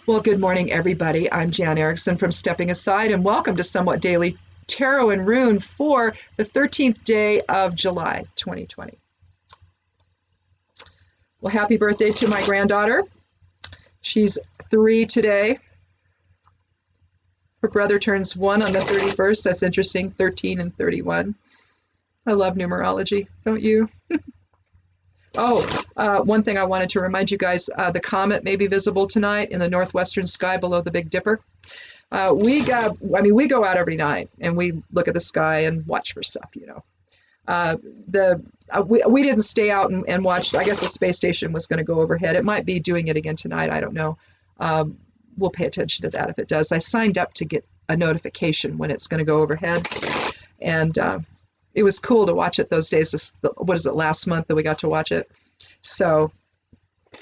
Well, good morning, everybody. I'm Jan Erickson from Stepping Aside, and welcome to Somewhat Daily Tarot and Rune for the 13th day of July 2020. Well, happy birthday to my granddaughter. She's 3 today. Her brother turns 1 on the 31st. That's interesting, 13 and 31. I love numerology, don't you? One thing I wanted to remind you guys, the comet may be visible tonight in the northwestern sky below the Big Dipper. We go out every night and we look at the sky and watch for stuff, you know. We didn't stay out and watch. I guess the space station was going to go overhead. It might be doing it again tonight. I don't know. We'll pay attention to that if it does. I signed up to get a notification when it's going to go overhead. And it was cool to watch it those days. Last month that we got to watch it? So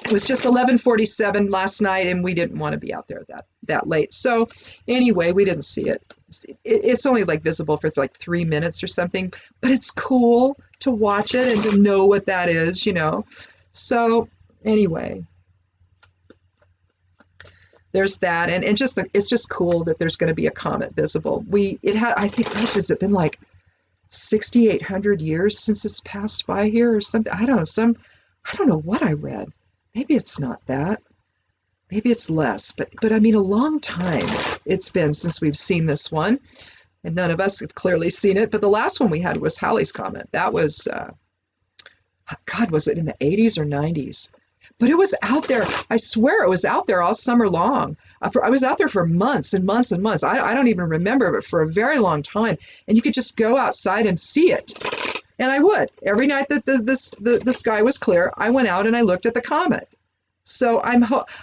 it was just 11:47 last night, and we didn't want to be out there that late. So anyway, we didn't see it. It's only like visible for like 3 minutes or something, but it's cool to watch it and to know what that is, you know. So anyway, there's that, and it's just cool that there's going to be a comet visible. I think, gosh, has it been like 6,800 years since it's passed by here or something? I don't know what I read. Maybe it's not that. Maybe it's less, but I mean, a long time it's been since we've seen this one, and none of us have clearly seen it. But the last one we had was Halley's Comet. That was, God, was it in the 80s or 90s? But it was out there. I swear it was out there all summer long. I was out there for months and months and months. I don't even remember, but for a very long time. And you could just go outside and see it. And I would. Every night that the sky was clear, I went out and I looked at the comet. So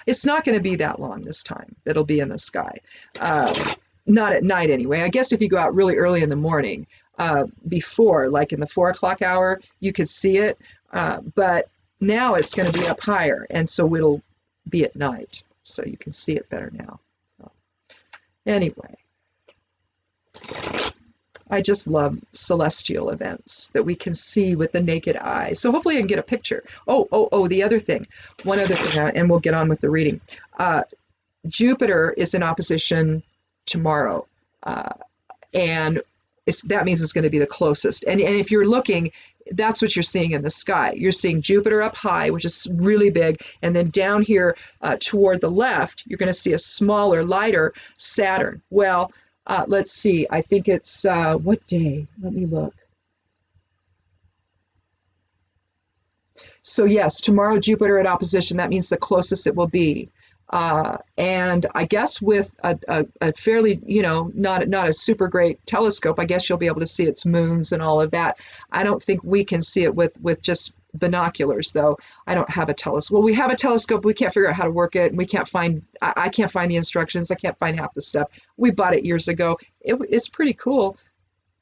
it's not going to be that long this time. It'll be in the sky. Not at night anyway. I guess if you go out really early in the morning, before, like in the 4 o'clock hour, you could see it. But now it's going to be up higher, and so it'll be at night, so you can see it better now. So, anyway, I just love celestial events that we can see with the naked eye. So hopefully I can get a picture. The other thing, one other thing, and we'll get on with the reading. Jupiter is in opposition tomorrow, and that means it's going to be the closest. And if you're looking, that's what you're seeing in the sky. You're seeing Jupiter up high, which is really big, and then down here toward the left, you're going to see a smaller, lighter Saturn. Well, let's see. I think it's what day? Let me look. So yes, tomorrow Jupiter at opposition. That means the closest it will be. And I guess with a fairly, not a super great telescope, I guess you'll be able to see its moons and all of that. I don't think we can see it with just binoculars, though. I don't have a telescope. Well, we have a telescope, but we can't figure out how to work it, and I can't find the instructions. I can't find half the stuff. We bought it years ago. It's pretty cool,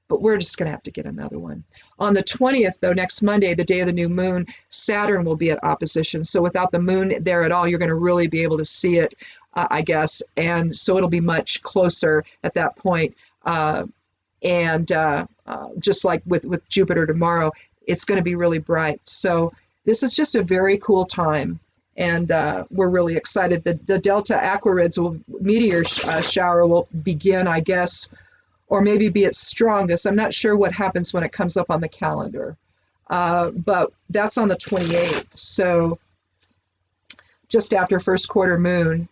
but we're just going to have to get another one. On the 20th, though, next Monday, the day of the new moon, Saturn will be at opposition. So without the moon there at all, you're going to really be able to see it, I guess. And so it'll be much closer at that point. Just like with Jupiter tomorrow, it's going to be really bright. So this is just a very cool time. And we're really excited. The Delta Aquarids meteor shower will begin, I guess, or maybe be its strongest. I'm not sure what happens when it comes up on the calendar. But that's on the 28th, so just after first quarter moon.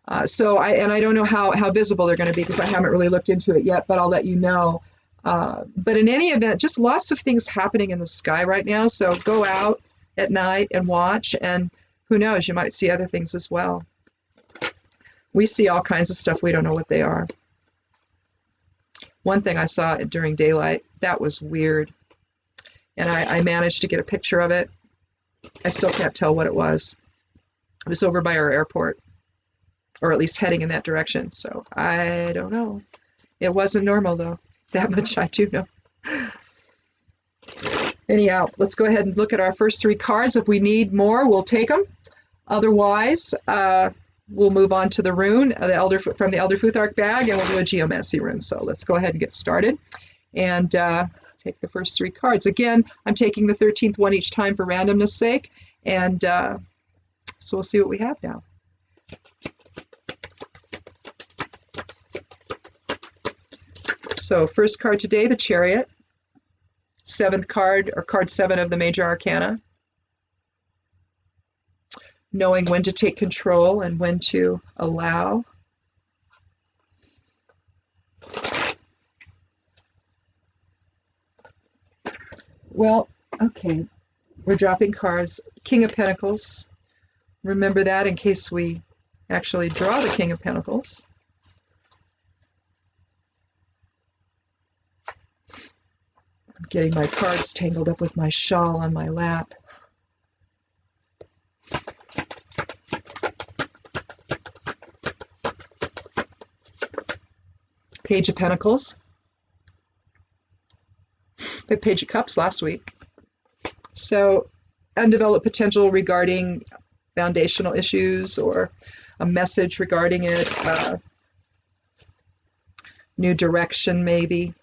I don't know how visible they're going to be because I haven't really looked into it yet, but I'll let you know. But in any event, just lots of things happening in the sky right now, so go out at night and watch, and who knows, you might see other things as well. We see all kinds of stuff, we don't know what they are. One thing I saw during daylight, that was weird. And I managed to get a picture of it. I still can't tell what it was. It was over by our airport, or at least heading in that direction. So I don't know. It wasn't normal, though. That much I do know. Anyhow, let's go ahead and look at our first 3 cards. If we need more, we'll take them. Otherwise, we'll move on to the rune, from the Elder Futhark bag, and we'll do a geomancy rune. So let's go ahead and get started and take the first 3 cards. Again, I'm taking the 13th one each time for randomness sake, and so we'll see what we have now. So first card today, the Chariot. Seventh card, or card 7 of the Major Arcana. Knowing when to take control and when to allow. Well, okay, we're dropping cards. King of Pentacles. Remember that in case we actually draw the King of Pentacles. I'm getting my cards tangled up with my shawl on my lap. Page of Pentacles. The Page of Cups last week. So, undeveloped potential regarding foundational issues or a message regarding it, new direction maybe.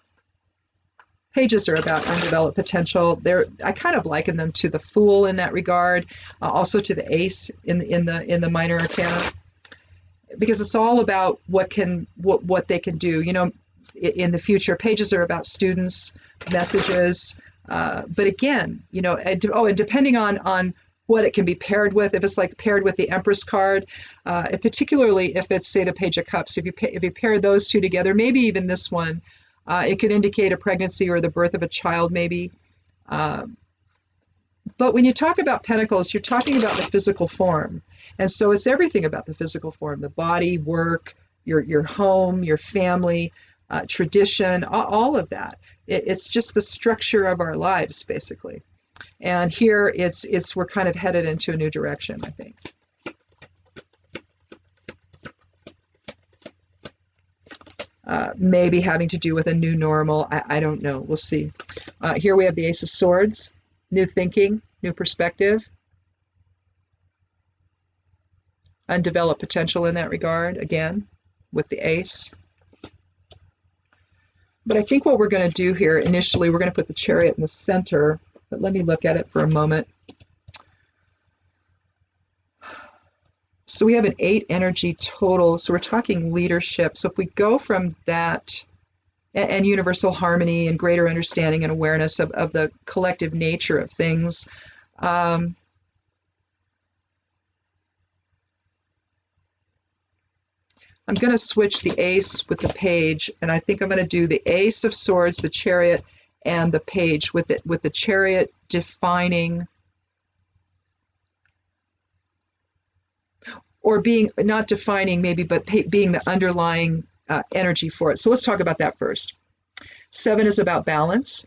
Pages are about undeveloped potential. I kind of liken them to the Fool in that regard, also to the Ace in the Minor Arcana, because it's all about what they can do. You know, in the future, pages are about students, messages, but again, you know, and depending on what it can be paired with, if it's like paired with the Empress card, and particularly if it's, say, the Page of Cups, if you pair those two together, maybe even this one, it could indicate a pregnancy or the birth of a child, maybe. But when you talk about Pentacles, you're talking about the physical form. And so it's everything about the physical form, the body, work, your home, your family, tradition, all of that. It's just the structure of our lives, basically. And here we're kind of headed into a new direction, I think. Maybe having to do with a new normal. I don't know. We'll see. Here we have the Ace of Swords. New thinking, new perspective. Undeveloped potential in that regard, again, with the Ace. But I think what we're going to do here, initially, we're going to put the Chariot in the center. But let me look at it for a moment. So we have an 8 energy total. So we're talking leadership. So if we go from that and universal harmony and greater understanding and awareness of the collective nature of things, I'm going to switch the Ace with the Page, and I think I'm going to do the Ace of Swords, the Chariot, and the Page, with the Chariot defining, or being, not defining maybe, but being the underlying energy for it. So let's talk about that first. 7 is about balance,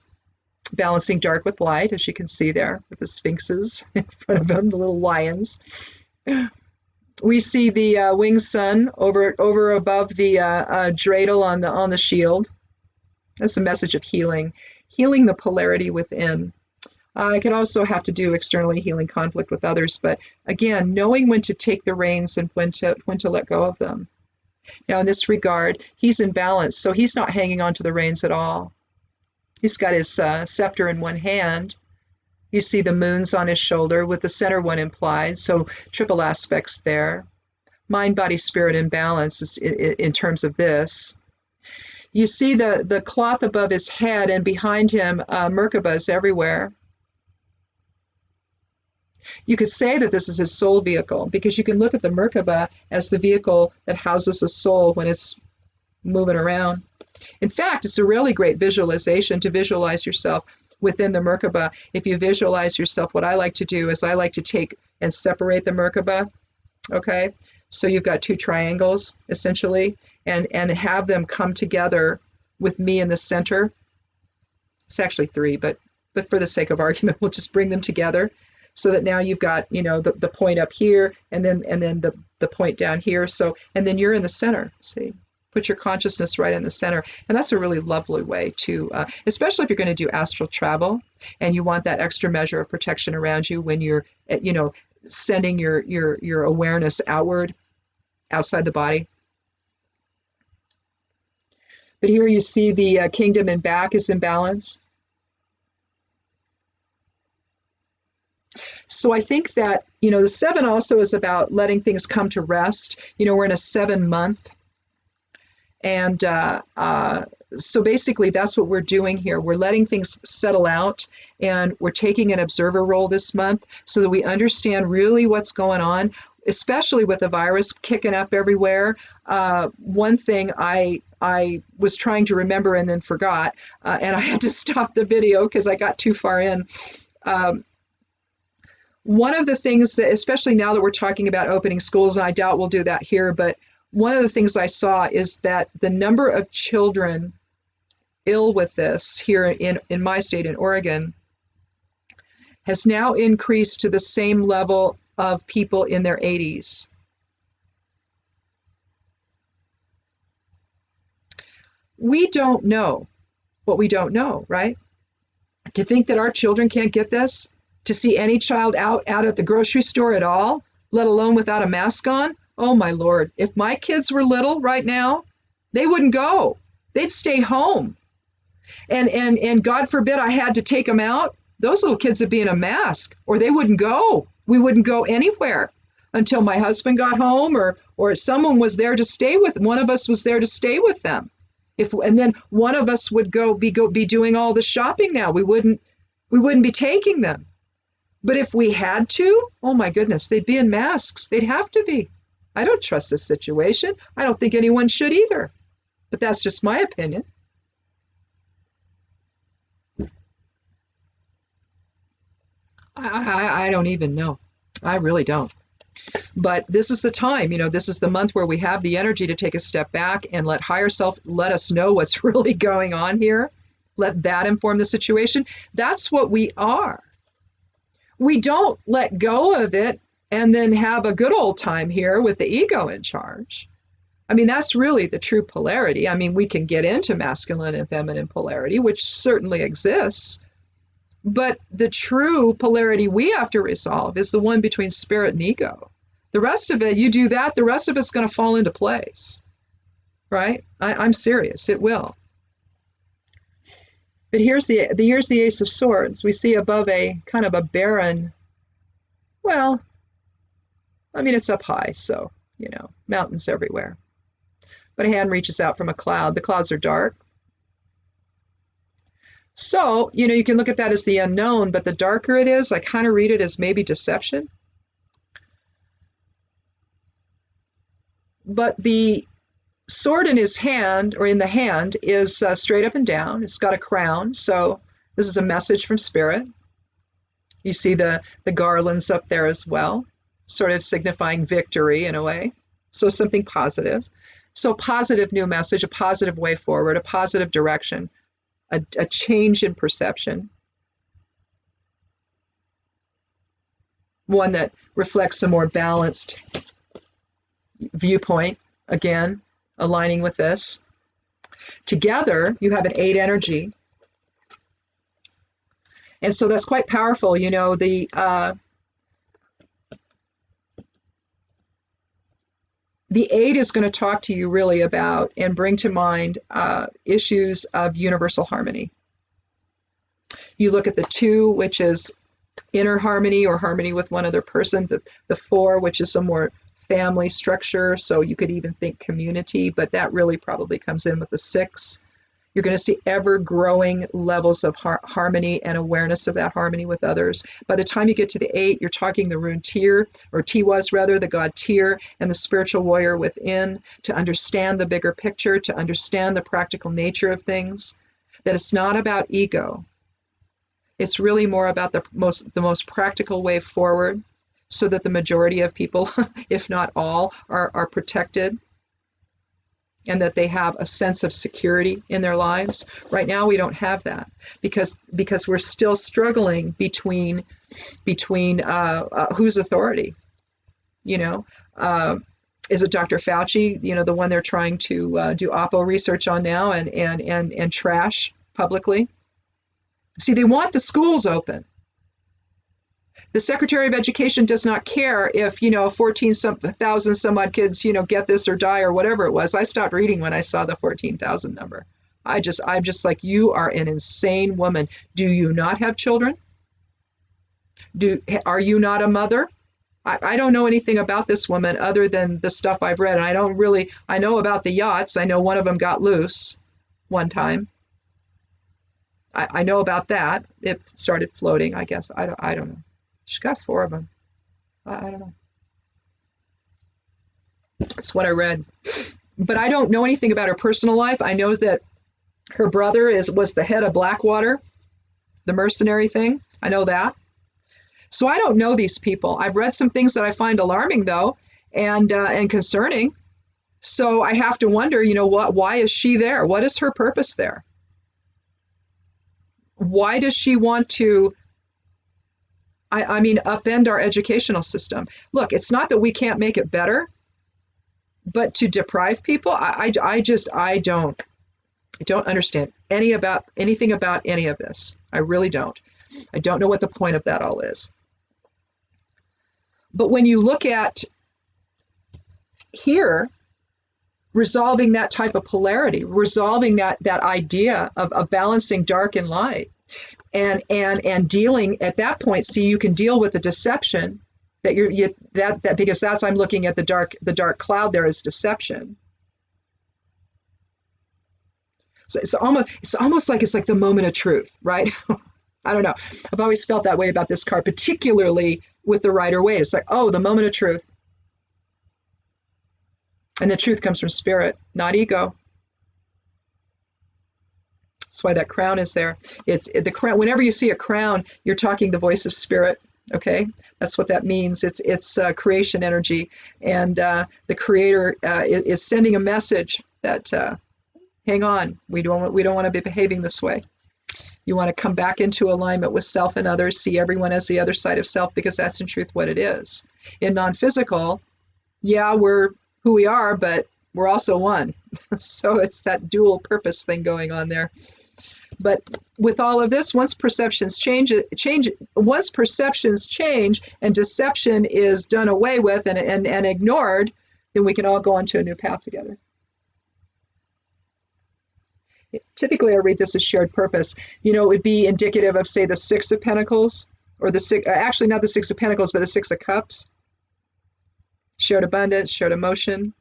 balancing dark with light, as you can see there with the sphinxes in front of them, the little lions. We see the winged sun over above the dreidel on the shield. That's a message of healing the polarity within. It can also have to do externally, healing conflict with others, but again, knowing when to take the reins and when to let go of them. Now, in this regard, he's in balance, so he's not hanging on to the reins at all. He's got his scepter in one hand. You see the moons on his shoulder with the center one implied, so triple aspects there. Mind, body, spirit in balance in terms of this. You see the cloth above his head, and behind him, Merkabahs everywhere. You could say that this is his soul vehicle, because you can look at the Merkabah as the vehicle that houses a soul when it's moving around. In fact, it's a really great visualization to visualize yourself within the Merkabah. If you visualize yourself, what I like to do is I like to take and separate the Merkabah, okay? So you've got 2 triangles, essentially, and have them come together with me in the center. It's actually 3, but for the sake of argument, we'll just bring them together so that now you've got, you know, the point up here and then the point down here. So, and then you're in the center, see? Put your consciousness right in the center. And that's a really lovely way to, especially if you're going to do astral travel and you want that extra measure of protection around you when you're, you know, sending your awareness outward, outside the body. But here you see the kingdom in back is in balance. So I think that, you know, the 7 also is about letting things come to rest. You know, we're in a 7 month. And So basically, that's what we're doing here. We're letting things settle out, and we're taking an observer role this month so that we understand really what's going on, especially with the virus kicking up everywhere. One thing I was trying to remember and then forgot, and I had to stop the video because I got too far in. Um, One of the things that, especially now that we're talking about opening schools, and I doubt we'll do that here, but one of the things I saw is that the number of children ill with this here in my state, in Oregon, has now increased to the same level of people in their 80s. We don't know what we don't know, right? To think that our children can't get this, to see any child out at the grocery store at all, let alone without a mask on. Oh my Lord, if my kids were little right now, they wouldn't go. They'd stay home. And God forbid I had to take them out. Those little kids would be in a mask, or they wouldn't go. We wouldn't go anywhere until my husband got home, or someone was there to stay with. One of us was there to stay with them. And then one of us would be doing all the shopping now. We wouldn't be taking them. But if we had to, oh my goodness, they'd be in masks. They'd have to be. I don't trust this situation. I don't think anyone should either. But that's just my opinion. I don't even know. I really don't. But this is the time, this is the month where we have the energy to take a step back and let higher self let us know what's really going on here. Let that inform the situation. That's what we are. We don't let go of it and then have a good old time here with the ego in charge. I mean, that's really the true polarity. I mean, we can get into masculine and feminine polarity, which certainly exists. But the true polarity we have to resolve is the one between spirit and ego. The rest of it, you do that, the rest of it's going to fall into place, right? I'm serious, it will. But here's the Ace of Swords. We see above a kind of a barren, well, I mean, it's up high, so, mountains everywhere. But a hand reaches out from a cloud. The clouds are dark. So, you can look at that as the unknown, but the darker it is, I kind of read it as maybe deception. But the sword in his hand, or in the hand, is straight up and down. It's got a crown. So this is a message from Spirit. You see the garlands up there as well, sort of signifying victory in a way. So something positive. So positive new message, a positive way forward, a positive direction, a change in perception. One that reflects a more balanced viewpoint, again, aligning with this. Together, you have an 8 energy. And so that's quite powerful. The 8 is going to talk to you really about and bring to mind issues of universal harmony. You look at the 2, which is inner harmony or harmony with one other person. The 4, which is a more family structure, so you could even think community, but that really probably comes in with the 6. You're going to see ever-growing levels of harmony and awareness of that harmony with others. By the time you get to the 8, you're talking the rune Tyr, or Tiwaz rather, the god Tyr, and the spiritual warrior within, to understand the bigger picture, to understand the practical nature of things, that it's not about ego. It's really more about the most practical way forward, so that the majority of people, if not all, are protected, and that they have a sense of security in their lives. Right now, we don't have that because we're still struggling between whose authority. Is it Dr. Fauci? The one they're trying to do Oppo research on now and trash publicly. See, they want the schools open. The Secretary of Education does not care if, 14,000 some odd kids, get this or die or whatever it was. I stopped reading when I saw the 14,000 number. I'm just like, you are an insane woman. Do you not have children? Are you not a mother? I don't know anything about this woman other than the stuff I've read. And I know about the yachts. I know one of them got loose. one time. I know about that. It started floating, I guess. I don't know. She's got 4 of them. I don't know. That's what I read. But I don't know anything about her personal life. I know that her brother was the head of Blackwater, the mercenary thing. I know that. So I don't know these people. I've read some things that I find alarming, though, and concerning. So I have to wonder, why is she there? What is her purpose there? Why does she want to, upend our educational system? Look, it's not that we can't make it better, but to deprive people, I don't understand anything about any of this. I really don't. I don't know what the point of that all is. But when you look at here, resolving that type of polarity, resolving that idea of balancing dark and light, and dealing at that point, see, you can deal with the deception that because that's, I'm looking at the dark cloud there is deception. So it's almost like it's like the moment of truth, right? I don't know. I've always felt that way about this card, particularly with the Rider-Waite. It's like, oh, the moment of truth. And the truth comes from spirit, not ego. That's why that crown is there. It's the crown. Whenever you see a crown, you're talking the voice of spirit. Okay, that's what that means. It's creation energy, and the Creator is sending a message that hang on, we don't want to be behaving this way. You want to come back into alignment with self and others. See everyone as the other side of self, because that's in truth what it is. In non-physical, yeah, we're who we are, but we're also one. So it's that dual purpose thing going on there. But with all of this, once perceptions change, and deception is done away with and ignored, then we can all go onto a new path together. Typically, I read this as shared purpose. It would be indicative of, say, the Six of Pentacles, or actually not the Six of Pentacles, but the Six of Cups. Shared abundance, shared emotion.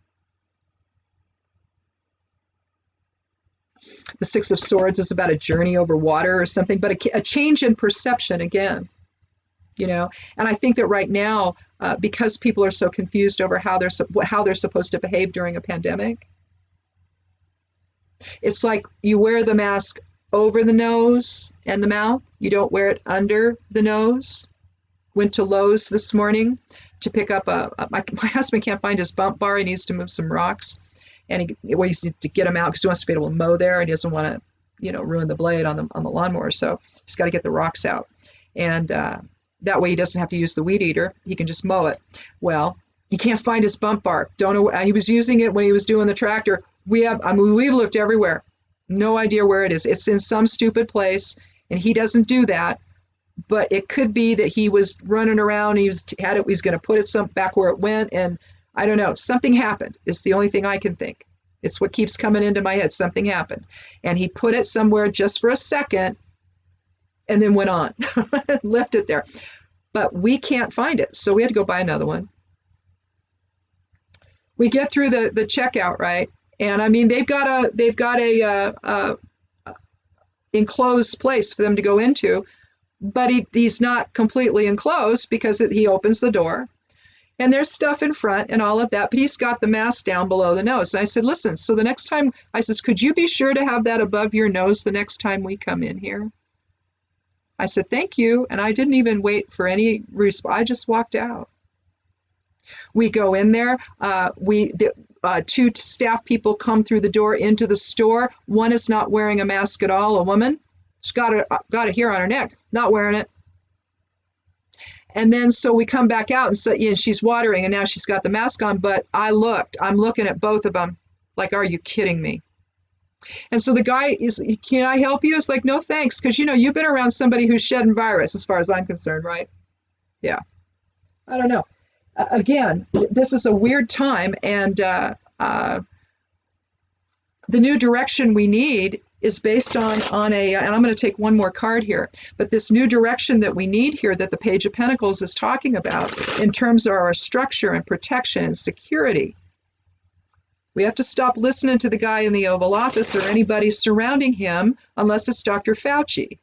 The Six of Swords is about a journey over water or something, but a change in perception again. And I think that right now, because people are so confused over how they're supposed to behave during a pandemic, it's like you wear the mask over the nose and the mouth. You don't wear it under the nose. Went to Lowe's this morning to pick up my husband can't find his bump bar. He needs to move some rocks. And he needs to get him out because he wants to be able to mow there, and he doesn't want to, ruin the blade on the lawnmower. So he's got to get the rocks out. And that way he doesn't have to use the weed eater. He can just mow it. Well, he can't find his bump bar. Don't know. He was using it when he was doing the tractor. We've looked everywhere. No idea where it is. It's in some stupid place, and he doesn't do that. But it could be that he was running around. He's going to put it back where it went, and I don't know. Something happened. It's the only thing I can think. It's what keeps coming into my head. Something happened, and he put it somewhere just for a second, and then went on, left it there. But we can't find it, so we had to go buy another one. We get through the checkout, right? And they've got a enclosed place for them to go into, but he's not completely enclosed because he opens the door, and there's stuff in front and all of that, but he's got the mask down below the nose. And I said, listen, so the next time, I says, could you be sure to have that above your nose the next time we come in here? I said, thank you. And I didn't even wait for any response. I just walked out. We go in there. Two staff people come through the door into the store. One is not wearing a mask at all, a woman. She's got it here on her neck, not wearing it. And then so we come back out, and so she's watering, and now she's got the mask on. But I'm looking at both of them like, are you kidding me? And so the guy is, can I help you? It's like, no, thanks. Because, you've been around somebody who's shedding virus as far as I'm concerned, right? Yeah. I don't know. Again, this is a weird time. And the new direction we need is based on and I'm going to take one more card here, but this new direction that we need here that the Page of Pentacles is talking about in terms of our structure and protection and security We have to stop listening to the guy in the Oval Office or anybody surrounding him unless it's Dr. Fauci.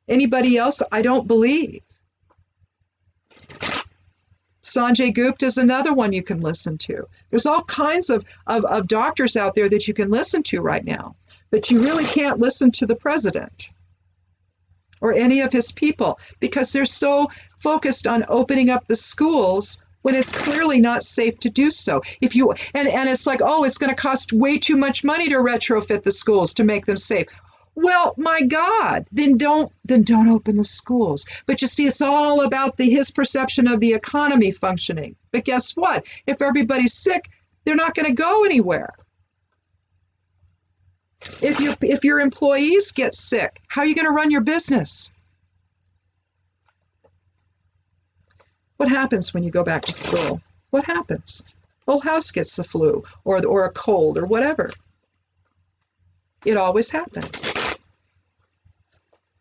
Anybody else, I don't believe. Sanjay Gupta is another one you can listen to. There's all kinds of doctors out there that you can listen to right now, but you really can't listen to the president or any of his people because they're so focused on opening up the schools when it's clearly not safe to do so. If you and it's like, oh, it's going to cost way too much money to retrofit the schools to make them safe. Well, my God, then don't open the schools. But you see, it's all about his perception of the economy functioning. But guess what? If everybody's sick, they're not going to go anywhere. If your employees get sick, how are you going to run your business? What happens when you go back to school? What happens? Whole house gets the flu or a cold or whatever. It always happens.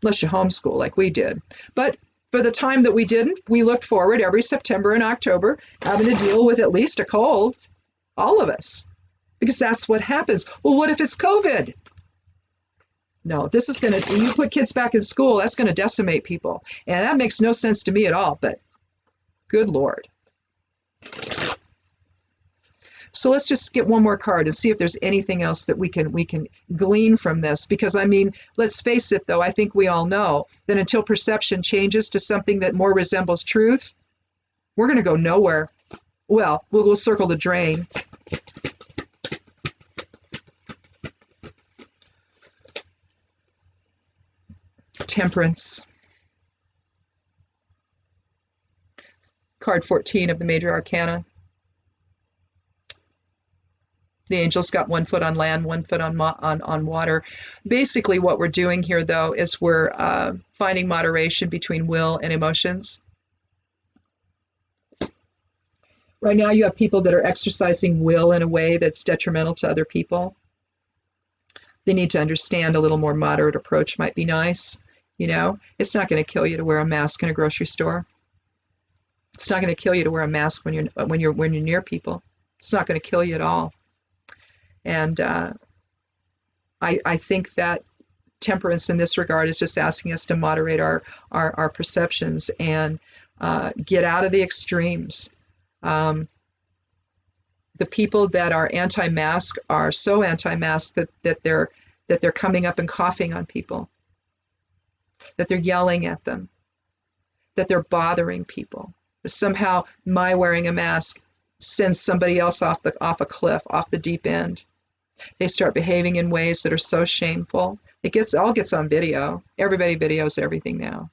Unless you homeschool like we did. But for the time that we didn't, we looked forward every September and October having to deal with at least a cold. All of us. Because that's what happens. Well, what if it's COVID? No, this is going to, you put kids back in school, that's going to decimate people. And that makes no sense to me at all, but good Lord. So let's just get one more card and see if there's anything else that we can glean from this. Because, I mean, let's face it, though, I think we all know that until perception changes to something that more resembles truth, we're going to go nowhere. Well, we'll circle the drain. Temperance. Card 14 of the Major Arcana. The angel's got 1 foot on land, 1 foot on water. Basically, what we're doing here, though, is we're finding moderation between will and emotions. Right now, you have people that are exercising will in a way that's detrimental to other people. They need to understand a little more moderate approach might be nice. You know, it's not going to kill you to wear a mask in a grocery store. It's not going to kill you to wear a mask when you're near people. It's not going to kill you at all. And I think that temperance in this regard is just asking us to moderate our perceptions and get out of the extremes. The people that are anti-mask are so anti-mask that they're coming up and coughing on people, that they're yelling at them, that they're bothering people. Somehow my wearing a mask sends somebody else off a cliff, off the deep end. They start behaving in ways that are so shameful. It all gets on video. Everybody videos everything now,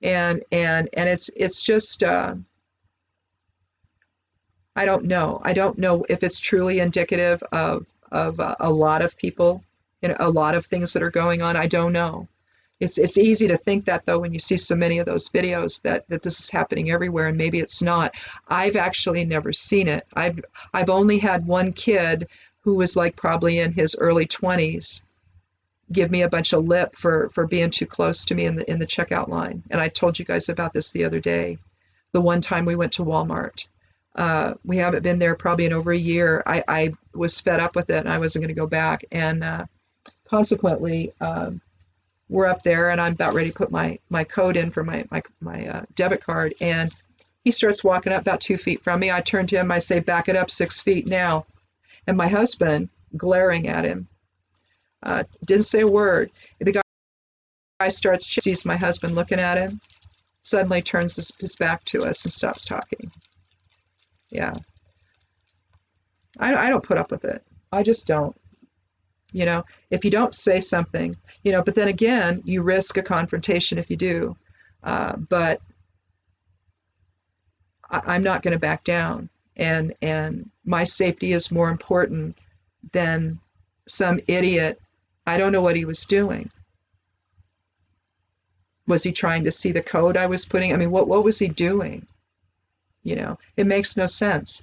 and it's just I don't know. I don't know if it's truly indicative of a lot of people, a lot of things that are going on. I don't know. It's easy to think that, though, when you see so many of those videos that this is happening everywhere, and maybe it's not. I've actually never seen it. I've only had one kid who was like probably in his early 20s give me a bunch of lip for being too close to me in the checkout line. And I told you guys about this the other day. The one time we went to Walmart. We haven't been there probably in over a year. I was fed up with it, and I wasn't going to go back. And consequently, we're up there, and I'm about ready to put my code in for my debit card. And he starts walking up about 2 feet from me. I turn to him. I say, back it up 6 feet now. And my husband, glaring at him, didn't say a word. The guy sees my husband looking at him, suddenly turns his back to us and stops talking. Yeah. I don't put up with it. I just don't. If you don't say something, but then again, you risk a confrontation if you do. But I'm not going to back down. And my safety is more important than some idiot. I don't know what he was doing. Was he trying to see the code I was putting? I mean, what was he doing? It makes no sense.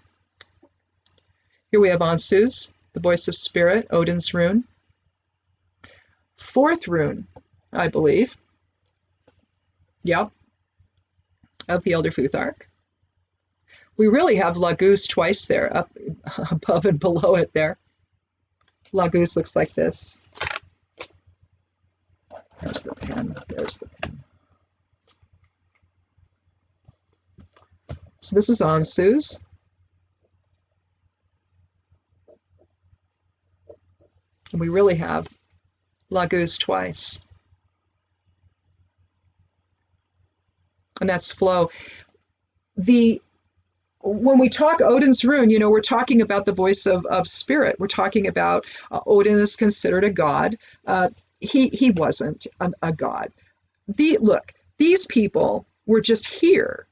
Here we have Ansus, the voice of spirit, Odin's rune. 4th rune, I believe. Yep. Of the Elder Futhark. We really have Laguz twice there, above and below it there. Laguz looks like this. There's the pen. There's the pen. So this is Ansu's. And we really have Laguz twice. And that's flow. When we talk Odin's rune, we're talking about the voice of spirit. We're talking about Odin is considered a god. He wasn't a god. Look, these people were just here.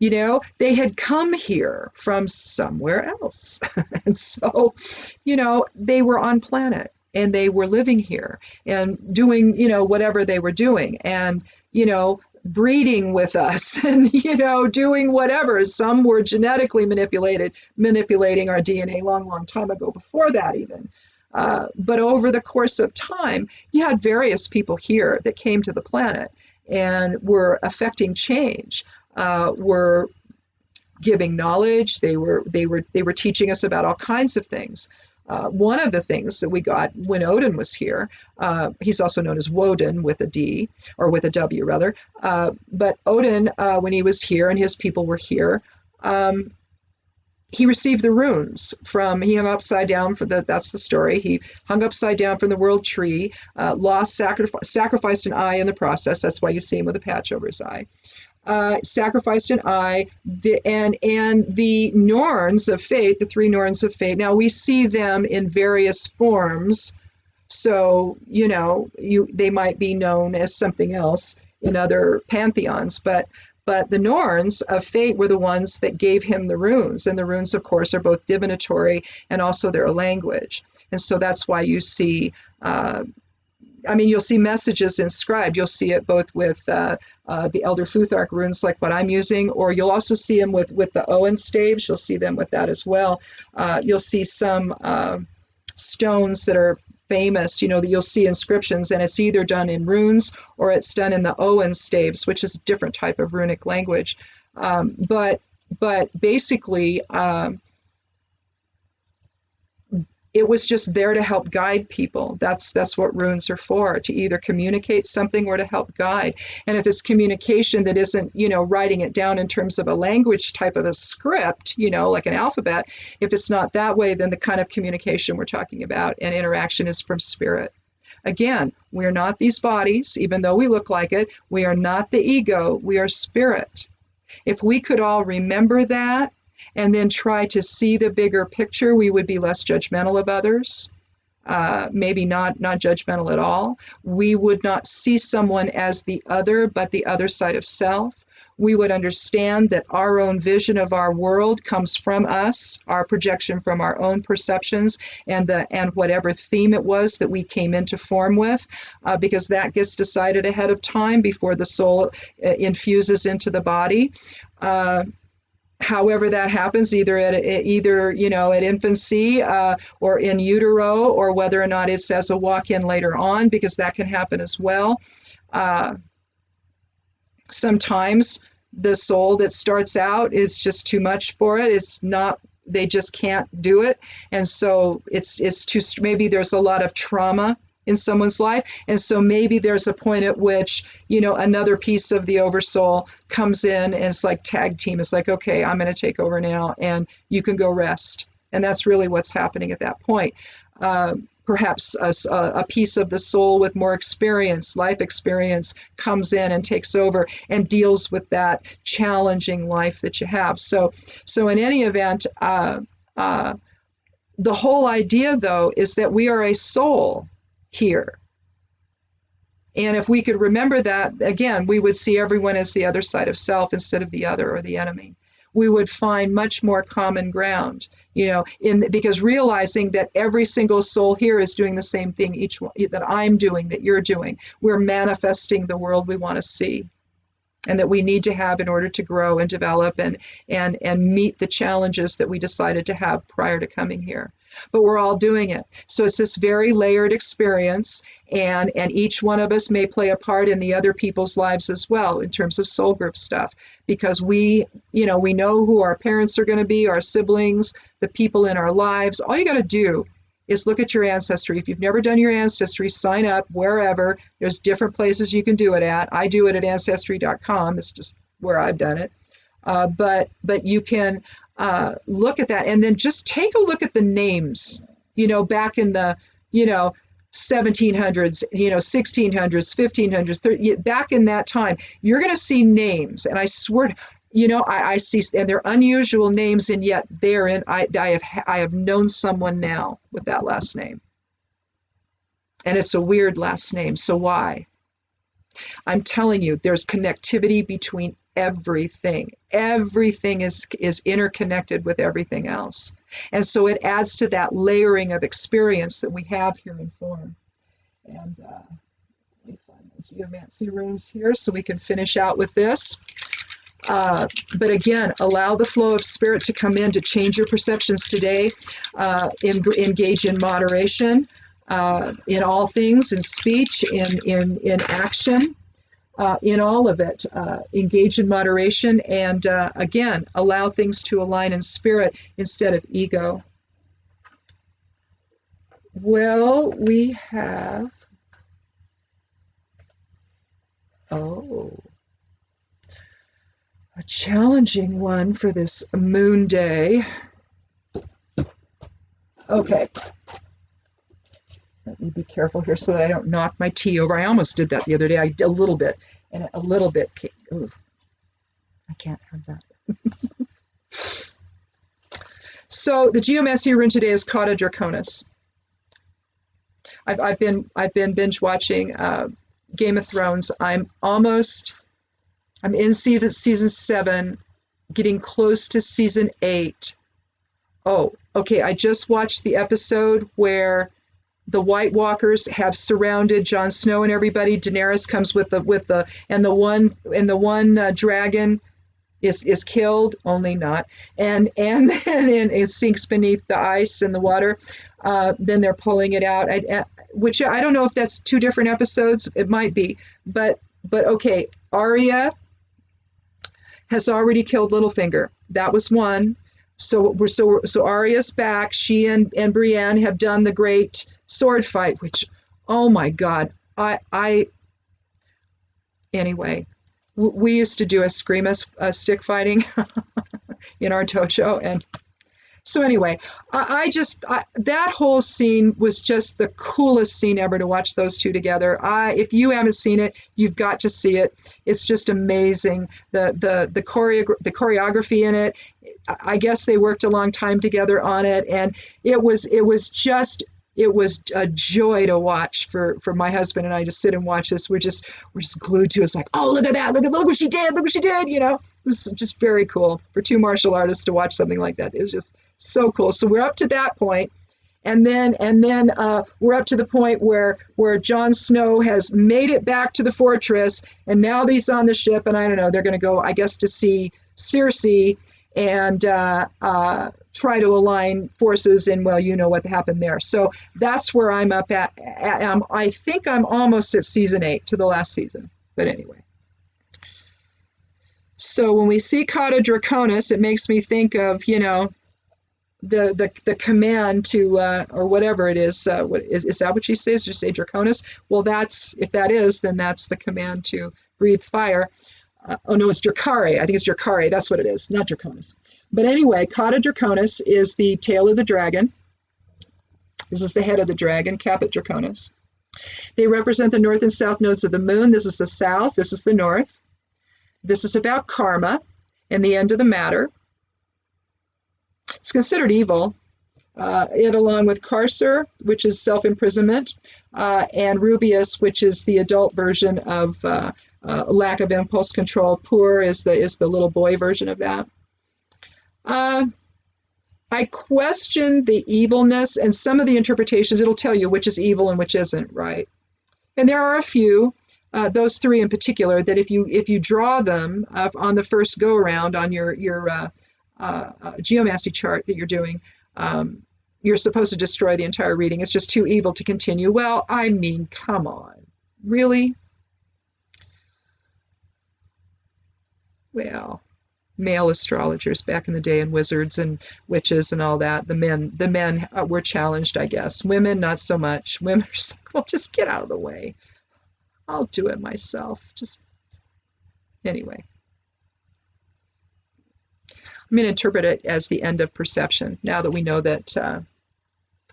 They had come here from somewhere else. And so, they were on planet and they were living here and doing, whatever they were doing. And, breeding with us and, doing whatever. Some were genetically manipulating our DNA long time ago, before that even. But over the course of time, you had various people here that came to the planet and were affecting change, were giving knowledge. They were teaching us about all kinds of things. One of the things that we got when Odin was here, he's also known as Woden with a D, or with a W rather, but Odin, when he was here and his people were here, he received the runes he hung upside down that's the story. He hung upside down from the world tree, sacrificed an eye in the process. That's why you see him with a patch over his eye. Sacrificed an eye, and the Norns of fate, the three Norns of fate. Now we see them in various forms, so they might be known as something else in other pantheons, but the Norns of fate were the ones that gave him the runes, and the runes, of course, are both divinatory and also they're a language, and so that's why you see. You'll see messages inscribed. You'll see it both with the Elder Futhark runes, like what I'm using, or you'll also see them with the Owen staves. You'll see them with that as well. You'll see some stones that are famous, that you'll see inscriptions, and it's either done in runes or it's done in the Owen staves, which is a different type of runic language. But basically, it was just there to help guide people. That's what runes are for, to either communicate something or to help guide. And if it's communication that isn't, writing it down in terms of a language type of a script, like an alphabet, if it's not that way, then the kind of communication we're talking about and interaction is from spirit. Again, we're not these bodies, even though we look like it. We are not the ego. We are spirit. If we could all remember that, and then try to see the bigger picture, we would be less judgmental of others, maybe not judgmental at all. We would not see someone as the other, but the other side of self. We would understand that our own vision of our world comes from us, our projection from our own perceptions, and whatever theme it was that we came into form with, because that gets decided ahead of time before the soul infuses into the body. However that happens, either at infancy or in utero, or whether or not it's as a walk-in later on, because that can happen as well. Sometimes the soul that starts out is just too much for it. It's not. They just can't do it, and so it's too. Maybe there's a lot of trauma in someone's life, and so maybe there's a point at which another piece of the oversoul comes in, and it's like tag team. It's like, okay, I'm going to take over now, and you can go rest. And that's really what's happening at that point. Perhaps a piece of the soul with more experience, life experience, comes in and takes over and deals with that challenging life that you have. So in any event, the whole idea, though, is that we are a soul here. And if we could remember that, again, we would see everyone as the other side of self instead of the other or the enemy. We would find much more common ground, because realizing that every single soul here is doing the same thing, each one that I'm doing, that you're doing. We're manifesting the world we want to see. and that we need to have in order to grow and develop and meet the challenges that we decided to have prior to coming here. But we're all doing it. So it's this very layered experience, and each one of us may play a part in the other people's lives as well in terms of soul group stuff, because we know who our parents are going to be, our siblings, the people in our lives. All you got to do is look at your ancestry. If you've never done your ancestry, sign up wherever. There's different places you can do it at. I do it at ancestry.com. It's just where I've done it. But you can look at that, and then just take a look at the names, back in the, 1700s, 1600s, 1500s, back in that time. You're going to see names, and I swear, I see, and they're unusual names, and yet they're in. I have known someone now with that last name, and it's a weird last name. So why? I'm telling you, there's connectivity between everything. Everything is interconnected with everything else, and so it adds to that layering of experience that we have here in form. And let me find the geomancy runes here so we can finish out with this. But again, allow the flow of spirit to come in to change your perceptions today. Engage in moderation in all things, in speech, in action, in all of it. Engage in moderation, and again, allow things to align in spirit instead of ego. Well, we have, a challenging one for this moon day. Okay. Let me be careful here so that I don't knock my tea over. I almost did that the other day. I did a little bit, and a little bit. Oof, I can't have that. So the geomancy rune today is Cauda Draconis. I've been binge watching Game of Thrones. I'm in season 7, getting close to season 8. Oh, okay. I just watched the episode where the White Walkers have surrounded Jon Snow and everybody. Daenerys comes with the one dragon is killed, only not, and then it sinks beneath the ice and the water. Then they're pulling it out, which I don't know if that's 2 different episodes. It might be, but okay. Arya has already killed Littlefinger. That was one. So Arya's back. She and Brienne have done the great sword fight, which, oh my God, anyway, we used to do a screamus stick fighting in our dojo, and so anyway, that whole scene was just the coolest scene ever to watch those two together. If you haven't seen it, you've got to see it. It's just amazing. The choreography in it. I guess they worked a long time together on it, and it was a joy to watch for my husband and I to sit and watch this. We're just glued to it. It's like, oh, look at that. Look what she did. Look what she did. It was just very cool for 2 martial artists to watch something like that. It was just so cool. So we're up to that point. And then we're up to the point where Jon Snow has made it back to the fortress, and now he's on the ship, and I don't know, they're going to go, I guess, to see Cersei and try to align forces, and well, you know what happened there. So that's where I'm up at. I think I'm almost at season 8, to the last season. But anyway. So when we see Cauda Draconis, it makes me think of, the command to, or whatever it is. Is that what she says? Did you say Draconis? Well, if that is, then that's the command to breathe fire. Oh no, it's Dracare. I think it's Dracare. That's what it is, not Draconis. But anyway, Cauda Draconis is the tail of the dragon. This is the head of the dragon, Caput Draconis. They represent the north and south nodes of the moon. This is the south. This is the north. This is about karma and the end of the matter. It's considered evil. It, along with Carcer, which is self-imprisonment, and Rubius, which is the adult version of lack of impulse control. Pure is the little boy version of that. I question the evilness, and some of the interpretations, it'll tell you which is evil and which isn't, right? And there are a few. those three in particular, that if you draw them on the first go around on your geomancy chart that you're doing, you're supposed to destroy the entire reading. It's just too evil to continue. Well, I mean, come on, really? Well, male astrologers back in the day, and wizards and witches and all that. The men were challenged, I guess. Women, not so much. Women are just like, well, just get out of the way. I'll do it myself. Just anyway. I'm going to interpret it as the end of perception. Now that we know that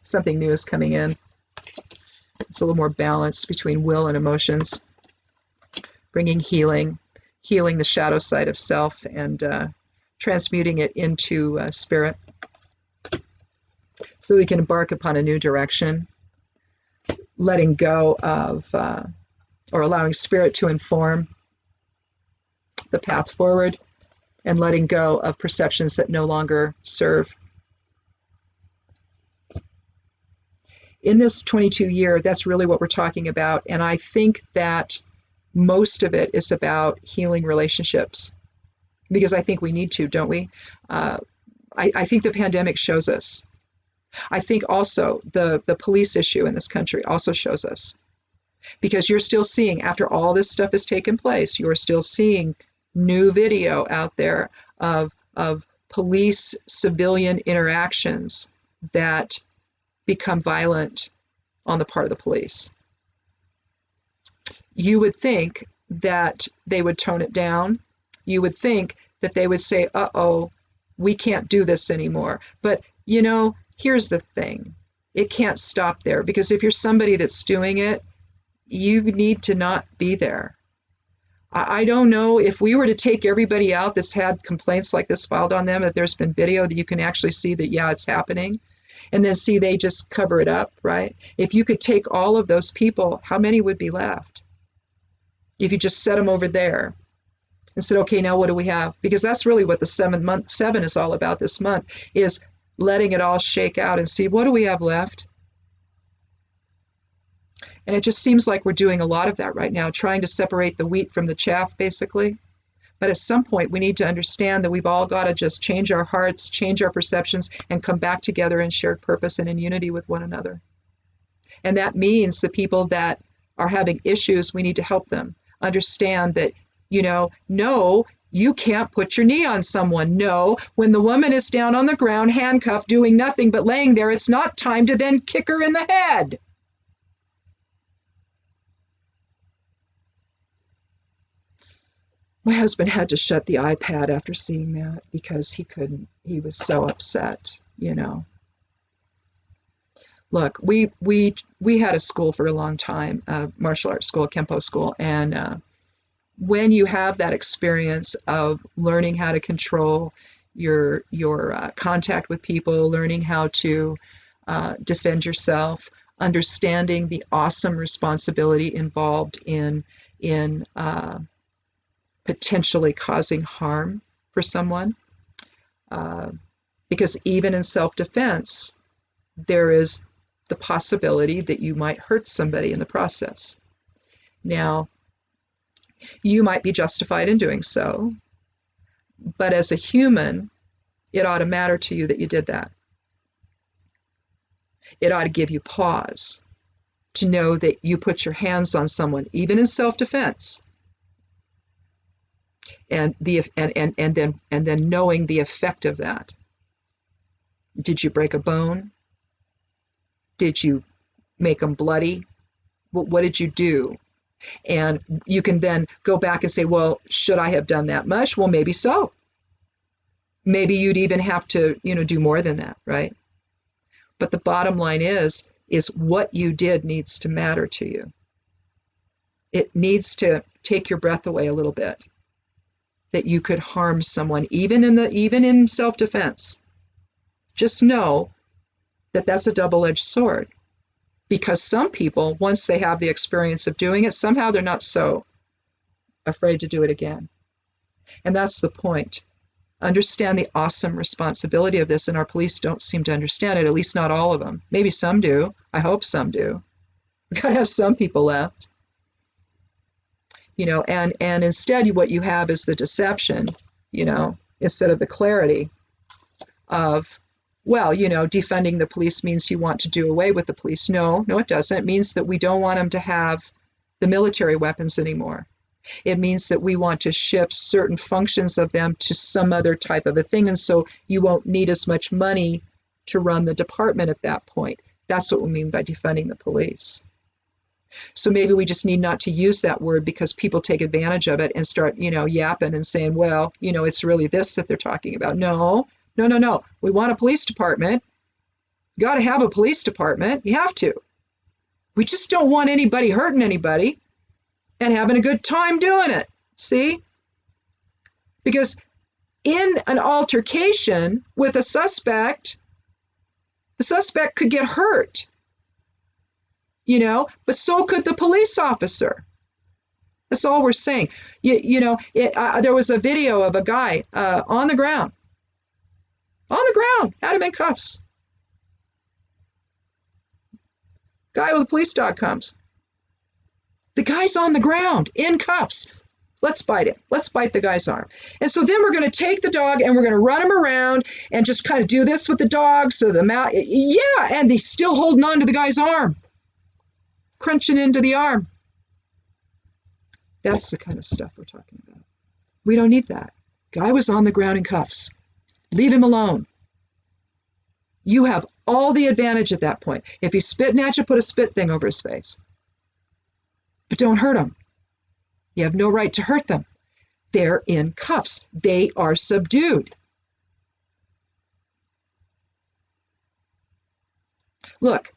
something new is coming in, it's a little more balance between will and emotions, bringing healing the shadow side of self, and transmuting it into spirit, so we can embark upon a new direction, letting go of, or allowing spirit to inform the path forward, and letting go of perceptions that no longer serve. In this 22 year, that's really what we're talking about. And I think that most of it is about healing relationships, because I think we need to, don't we? I think the pandemic shows us. I think also the police issue in this country also shows us, because you're still seeing, after all this stuff has taken place, you're still seeing new video out there of police civilian interactions that become violent on the part of the police. You would think that they would tone it down. You would think that they would say, uh-oh, we can't do this anymore. But, here's the thing. It can't stop there, because if you're somebody that's doing it, you need to not be there. I don't know if we were to take everybody out that's had complaints like this filed on them, that there's been video that you can actually see that, yeah, it's happening, and then see they just cover it up, right? If you could take all of those people, how many would be left? If you just set them over there and said, okay, now what do we have? Because that's really what the 7 is all about this month, is letting it all shake out and see, what do we have left? And it just seems like we're doing a lot of that right now, trying to separate the wheat from the chaff, basically. But at some point, we need to understand that we've all got to just change our hearts, change our perceptions, and come back together in shared purpose and in unity with one another. And that means the people that are having issues, we need to help them understand that, no, you can't put your knee on someone. No, when the woman is down on the ground, handcuffed, doing nothing but laying there, it's not time to then kick her in the head. My husband had to shut the iPad after seeing that, because he couldn't. He was so upset, Look, we had a school for a long time, martial arts school, Kempo school, and when you have that experience of learning how to control your contact with people, learning how to defend yourself, understanding the awesome responsibility involved in potentially causing harm for someone, because even in self-defense, there is the possibility that you might hurt somebody in the process. Now, you might be justified in doing so, but as a human, it ought to matter to you that you did that. It ought to give you pause to know that you put your hands on someone, even in self-defense, and then knowing the effect of that. Did you break a bone? Did you make them bloody? What did you do? And you can then go back and say, well, should I have done that much? Well, maybe so. Maybe you'd even have to, do more than that, right? But the bottom line is what you did needs to matter to you. It needs to take your breath away a little bit, that you could harm someone, even in self-defense. Just know that that's a double-edged sword, because some people, once they have the experience of doing it, somehow they're not so afraid to do it again. And that's the point. Understand the awesome responsibility of this, and our police don't seem to understand it, at least not all of them. Maybe some do. I hope some do. We've got to have some people left. and instead what you have is the deception, instead of the clarity of, well, defunding the police means you want to do away with the police. No, it doesn't. It means that we don't want them to have the military weapons anymore. It means that we want to shift certain functions of them to some other type of a thing. And so you won't need as much money to run the department at that point. That's what we mean by defunding the police. So maybe we just need not to use that word because people take advantage of it and start, yapping and saying, well, it's really this that they're talking about. No. We want a police department. You got to have a police department. You have to. We just don't want anybody hurting anybody and having a good time doing it. See? Because in an altercation with a suspect, the suspect could get hurt, but so could the police officer. That's all we're saying. There was a video of a guy on the ground, had him in cuffs. Guy with a police dog comes. The guy's on the ground in cuffs. Let's bite him. Let's bite the guy's arm. And so then we're going to take the dog and we're going to run him around and just kind of do this with the dog. So the mouth, and he's still holding on to the guy's arm, crunching into the arm. That's the kind of stuff we're talking about. We don't need that. Guy was on the ground in cuffs. Leave him alone. You have all the advantage at that point. If he's spitting at you, put a spit thing over his face. But don't hurt him. You have no right to hurt them. They're in cuffs. They are subdued. Look,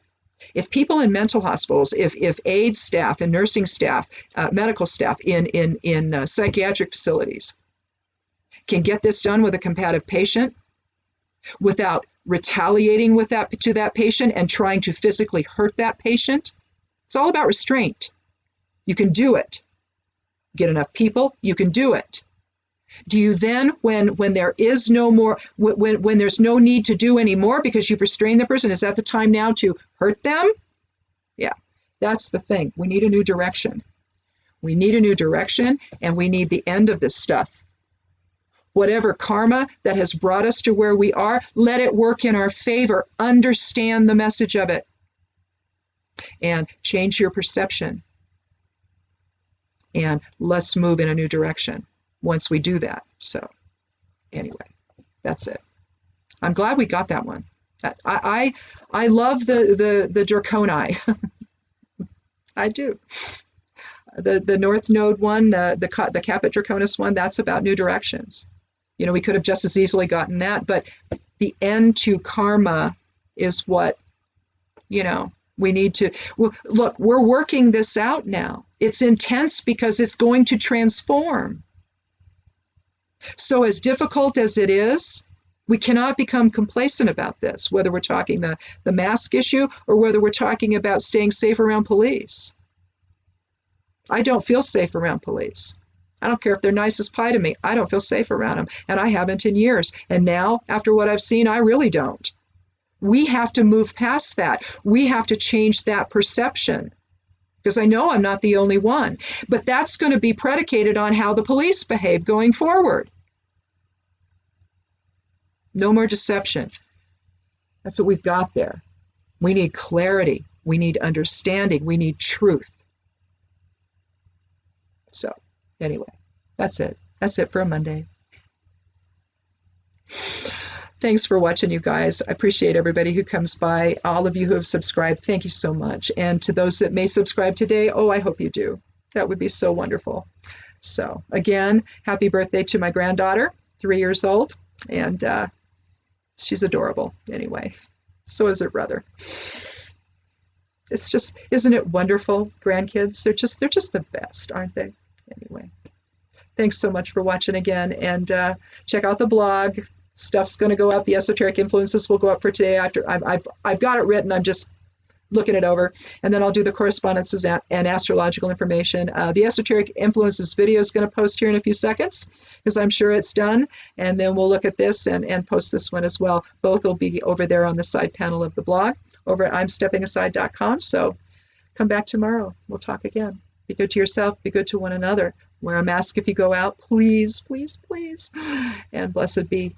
if people in mental hospitals, if aid staff and nursing staff, medical staff in psychiatric facilities can get this done with a combative patient without retaliating to that patient and trying to physically hurt that patient, it's all about restraint. You can do it. Get enough people, you can do it. Do you then, when there is no more, when there's no need to do any more because you've restrained the person, is that the time now to hurt them? Yeah, that's the thing. We need a new direction. We need a new direction, and we need the end of this stuff. Whatever karma that has brought us to where we are, let it work in our favor. Understand the message of it. And change your perception. And let's move in a new direction once we do that. So anyway, that's it. I'm glad we got that one. I love the Draconi. I do. The North Node one, the Caput Draconis one, that's about new directions. We could have just as easily gotten that, but the end to karma is what, we need to, look, we're working this out now. It's intense because it's going to transform. So as difficult as it is, we cannot become complacent about this, whether we're talking the mask issue or whether we're talking about staying safe around police. I don't feel safe around police. I don't care if they're nice as pie to me. I don't feel safe around them, and I haven't in years. And now, after what I've seen, I really don't. We have to move past that. We have to change that perception, because I know I'm not the only one. But that's going to be predicated on how the police behave going forward. No more deception. That's what we've got there. We need clarity. We need understanding. We need truth. So anyway, that's it. That's it for a Monday. Thanks for watching, you guys. I appreciate everybody who comes by. All of you who have subscribed, thank you so much. And to those that may subscribe today, I hope you do. That would be so wonderful. So again, happy birthday to my granddaughter, 3 years old. And she's adorable anyway. So is her brother. It's just, isn't it wonderful? Grandkids, they're just the best, aren't they? Anyway, thanks so much for watching again, and check out the blog. Stuff's going to go up. The esoteric influences will go up for today. After I've got it written, I'm just looking it over, and then I'll do the correspondences and astrological information. The esoteric influences video is going to post here in a few seconds, because I'm sure it's done, and then we'll look at this and post this one as well. Both will be over there on the side panel of the blog over at imsteppingaside.com. So come back tomorrow. We'll talk again. Be good to yourself. Be good to one another. Wear a mask if you go out, please, please, please. And blessed be